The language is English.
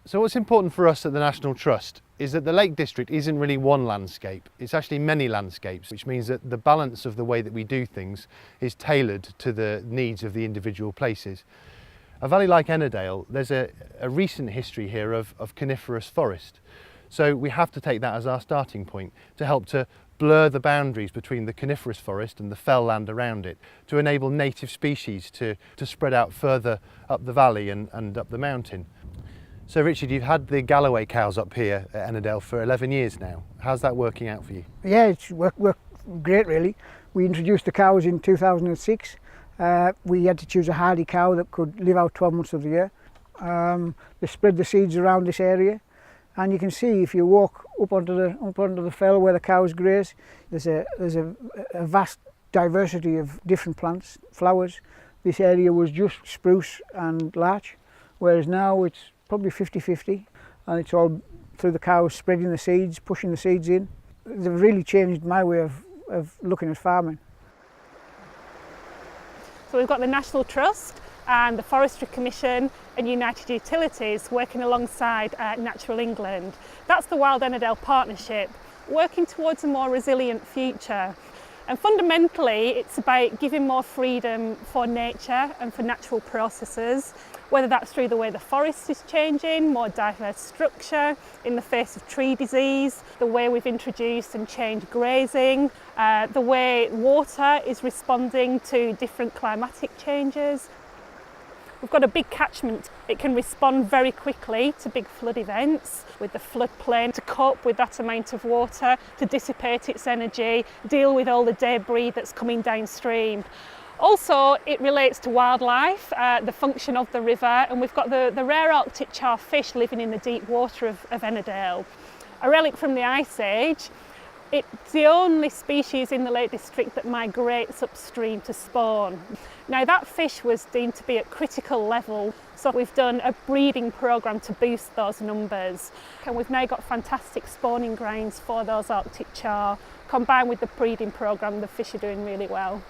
So what's important for us at the National Trust is that the Lake District isn't really one landscape, it's actually many landscapes, which means that the balance of the way that we do things is tailored to the needs of the individual places. A valley like Ennerdale, there's a recent history here of coniferous forest. So we have to take that as our starting point to help to blur the boundaries between the coniferous forest and the fell land around it, to enable native species to spread out further up the valley and up the mountain. So Richard, you've had the Galloway cows up here at Ennerdale for 11 years now. How's that working out for you? Yeah, it's worked great really. We introduced the cows in 2006. We had to choose a hardy cow that could live out 12 months of the year. They spread the seeds around this area, and you can see if you walk up onto the fell where the cows graze, there's a vast diversity of different plants, flowers. This area was just spruce and larch, whereas now it's probably 50-50, and it's all through the cows spreading the seeds, pushing the seeds in. They've really changed my way of looking at farming. So we've got the National Trust and the Forestry Commission and United Utilities working alongside Natural England. That's the Wild Ennerdale Partnership, working towards a more resilient future. And fundamentally, it's about giving more freedom for nature and for natural processes, whether that's through the way the forest is changing, more diverse structure in the face of tree disease, the way we've introduced and changed grazing, the way water is responding to different climatic changes. We've got a big catchment. It can respond very quickly to big flood events with the floodplain to cope with that amount of water, to dissipate its energy, deal with all the debris that's coming downstream. Also, it relates to wildlife, the function of the river, and we've got the rare Arctic char fish living in the deep water of Ennerdale. A relic from the Ice Age. It's the only species in the Lake District that migrates upstream to spawn. Now that fish was deemed to be at critical level, so we've done a breeding programme to boost those numbers. And we've now got fantastic spawning grounds for those Arctic char. Combined with the breeding programme, the fish are doing really well.